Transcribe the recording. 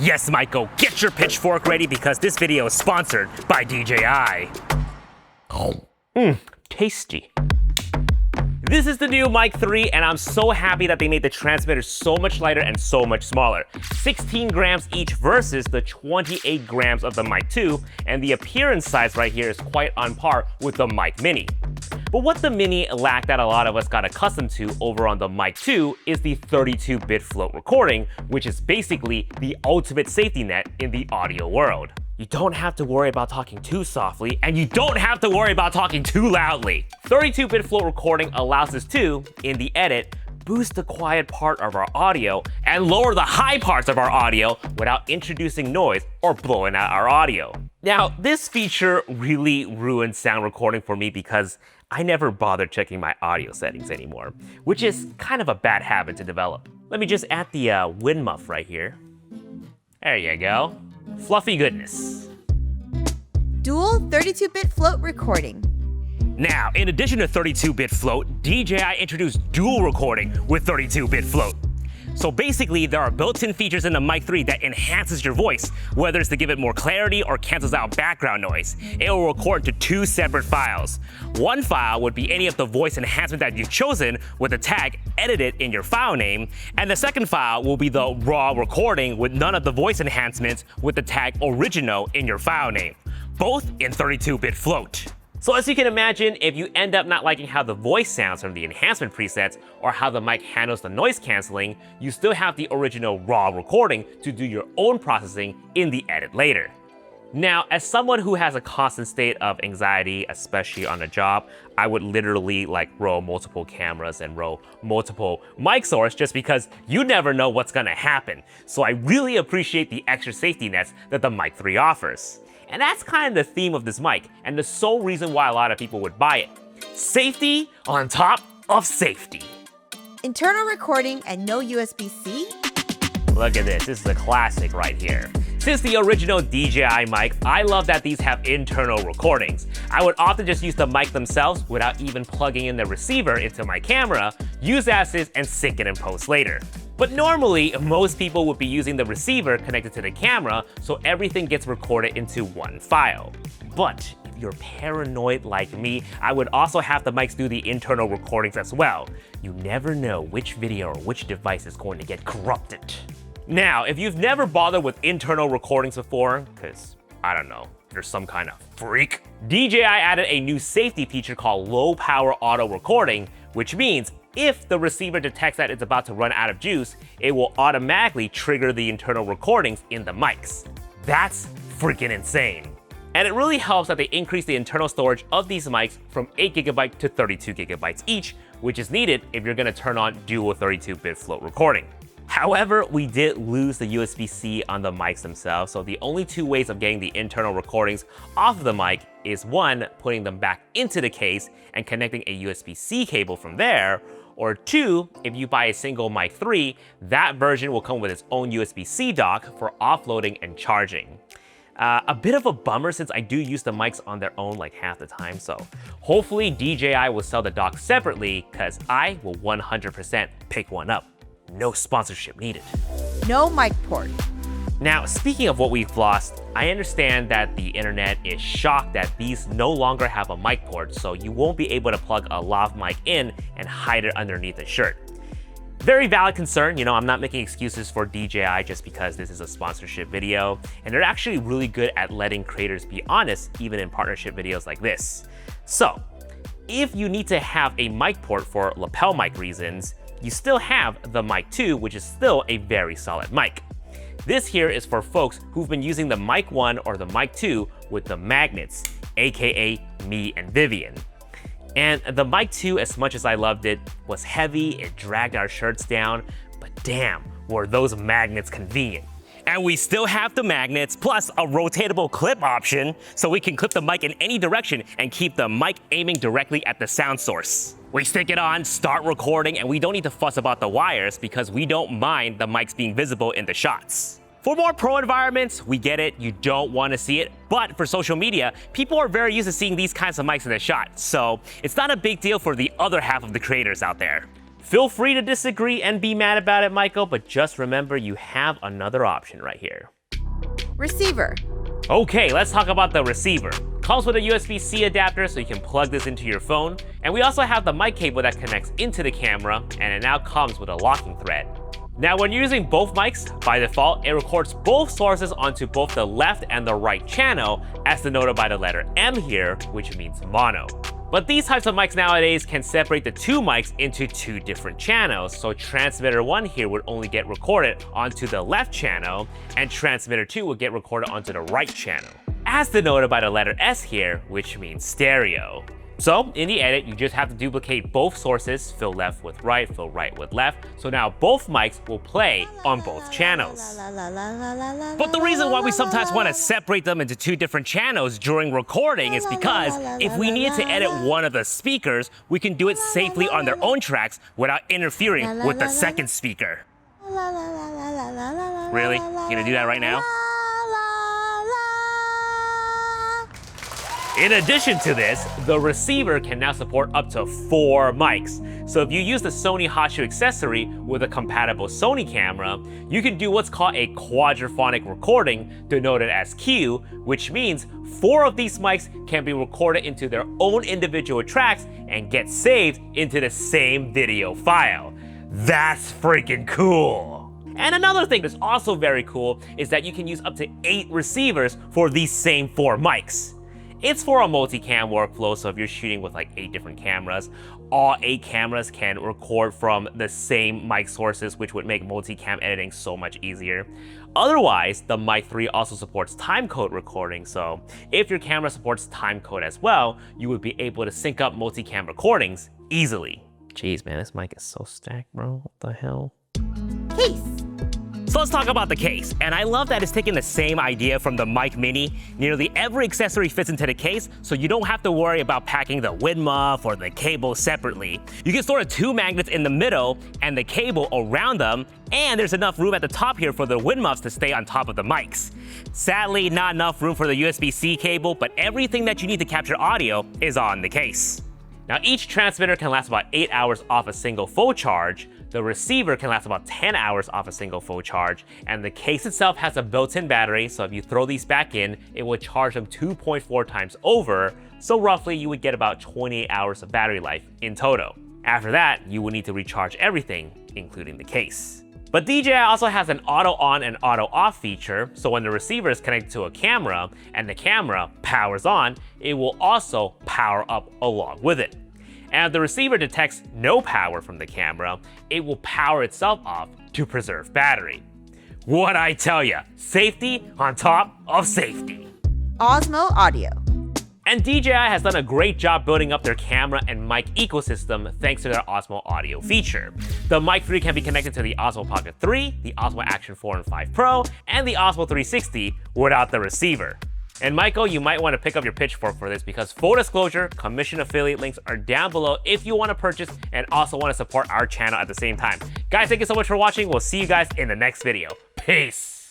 Yes, Michael, get your pitchfork ready because this video is sponsored by DJI. Tasty. This is the new Mic 3, and I'm so happy that they made the transmitter so much lighter and so much smaller. 16 grams each versus the 28 grams of the Mic 2, and the appearance size right here is quite on par with the Mic Mini. But what the Mini lacked that a lot of us got accustomed to over on the Mic 2 is the 32-bit float recording, which is basically the ultimate safety net in the audio world. You don't have to worry about talking too softly, and you don't have to worry about talking too loudly. 32-bit float recording allows us to, in the edit, boost the quiet part of our audio and lower the high parts of our audio without introducing noise or blowing out our audio. Now, this feature really ruined sound recording for me because I never bothered checking my audio settings anymore, which is kind of a bad habit to develop. Let me just add the wind muff right here. There you go. Fluffy goodness. Dual 32-bit float recording. Now, in addition to 32-bit float, DJI introduced dual recording with 32-bit float. So basically, there are built-in features in the Mic 3 that enhances your voice, whether it's to give it more clarity or cancels out background noise. It will record to two separate files. One file would be any of the voice enhancement that you've chosen with the tag edited in your file name, and the second file will be the raw recording with none of the voice enhancements with the tag original in your file name, both in 32-bit float. So as you can imagine, if you end up not liking how the voice sounds from the enhancement presets or how the mic handles the noise canceling, you still have the original raw recording to do your own processing in the edit later. Now, as someone who has a constant state of anxiety, especially on a job, I would literally roll multiple cameras and roll multiple mic sources just because you never know what's gonna happen. So I really appreciate the extra safety nets that the Mic 3 offers. And that's kind of the theme of this mic, and the sole reason why a lot of people would buy it. Safety on top of safety. Internal recording and no USB-C? Look at this is a classic right here. Since the original DJI mic, I love that these have internal recordings. I would often just use the mic themselves without even plugging in the receiver into my camera, use as is, and sync it in post later. But normally, most people would be using the receiver connected to the camera, so everything gets recorded into one file. But if you're paranoid like me, I would also have the mics do the internal recordings as well. You never know which video or which device is going to get corrupted. Now, if you've never bothered with internal recordings before, because, I don't know, you're some kind of freak, DJI added a new safety feature called low power auto recording, which means if the receiver detects that it's about to run out of juice, it will automatically trigger the internal recordings in the mics. That's freaking insane. And it really helps that they increase the internal storage of these mics from 8GB to 32GB each, which is needed if you're gonna turn on dual 32-bit float recording. However, we did lose the USB-C on the mics themselves, so the only two ways of getting the internal recordings off of the mic is one, putting them back into the case and connecting a USB-C cable from there, or two, if you buy a single Mic 3, that version will come with its own USB-C dock for offloading and charging. A bit of a bummer since I do use the mics on their own half the time, so hopefully DJI will sell the dock separately, because I will 100% pick one up. No sponsorship needed. No mic port. Now, speaking of what we've lost, I understand that the internet is shocked that these no longer have a mic port, so you won't be able to plug a lav mic in and hide it underneath a shirt. Very valid concern, I'm not making excuses for DJI just because this is a sponsorship video, and they're actually really good at letting creators be honest even in partnership videos like this. So, if you need to have a mic port for lapel mic reasons, you still have the Mic 2, which is still a very solid mic. This here is for folks who've been using the Mic 1 or the Mic 2 with the magnets, aka me and Vivian. And the Mic 2, as much as I loved it, was heavy, it dragged our shirts down, but damn, were those magnets convenient. And we still have the magnets, plus a rotatable clip option, so we can clip the mic in any direction and keep the mic aiming directly at the sound source. We stick it on, start recording, and we don't need to fuss about the wires because we don't mind the mics being visible in the shots. For more pro environments, we get it, you don't want to see it, but for social media, people are very used to seeing these kinds of mics in the shot, so it's not a big deal for the other half of the creators out there. Feel free to disagree and be mad about it, Michael, but just remember you have another option right here. Receiver. Okay, let's talk about the receiver. Comes with a USB-C adapter so you can plug this into your phone. And we also have the mic cable that connects into the camera, and it now comes with a locking thread. Now, when you're using both mics, by default, it records both sources onto both the left and the right channel, as denoted by the letter M here, which means mono. But these types of mics nowadays can separate the two mics into two different channels. So transmitter 1 here would only get recorded onto the left channel, and transmitter 2 would get recorded onto the right channel, as denoted by the letter S here, which means stereo. So in the edit, you just have to duplicate both sources, fill left with right, fill right with left. So now both mics will play on both channels. But the reason why we sometimes want to separate them into two different channels during recording is because if we needed to edit one of the speakers, we can do it safely on their own tracks without interfering with the second speaker. Really? You gonna do that right now? In addition to this, the receiver can now support up to 4 mics. So if you use the Sony Hot Shoe accessory with a compatible Sony camera, you can do what's called a quadraphonic recording, denoted as Q, which means 4 of these mics can be recorded into their own individual tracks and get saved into the same video file. That's freaking cool. And another thing that's also very cool is that you can use up to 8 receivers for these same 4 mics. It's for a multicam workflow, so if you're shooting with like 8 different cameras, all 8 cameras can record from the same mic sources, which would make multicam editing so much easier. Otherwise, the Mic 3 also supports timecode recording, so if your camera supports timecode as well, you would be able to sync up multicam recordings easily. Jeez, man, this mic is so stacked, bro. What the hell? Case. So let's talk about the case, and I love that it's taking the same idea from the Mic Mini. Nearly every accessory fits into the case, so you don't have to worry about packing the wind muff or the cable separately. You can store the 2 magnets in the middle and the cable around them, and there's enough room at the top here for the wind muffs to stay on top of the mics. Sadly, not enough room for the USB-C cable, but everything that you need to capture audio is on the case. Now, each transmitter can last about 8 hours off a single full charge. The receiver can last about 10 hours off a single full charge, and the case itself has a built-in battery, so if you throw these back in, it will charge them 2.4 times over, so roughly you would get about 28 hours of battery life in total. After that, you will need to recharge everything, including the case. But DJI also has an auto on and auto off feature, so when the receiver is connected to a camera and the camera powers on, it will also power up along with it. And if the receiver detects no power from the camera, it will power itself off to preserve battery. What'd I tell ya? Safety on top of safety. Osmo Audio. And DJI has done a great job building up their camera and mic ecosystem thanks to their Osmo Audio feature. The Mic 3 can be connected to the Osmo Pocket 3, the Osmo Action 4 and 5 Pro, and the Osmo 360 without the receiver. And Michael, you might want to pick up your pitchfork for this because full disclosure, commission affiliate links are down below if you want to purchase and also want to support our channel at the same time. Guys, thank you so much for watching. We'll see you guys in the next video. Peace.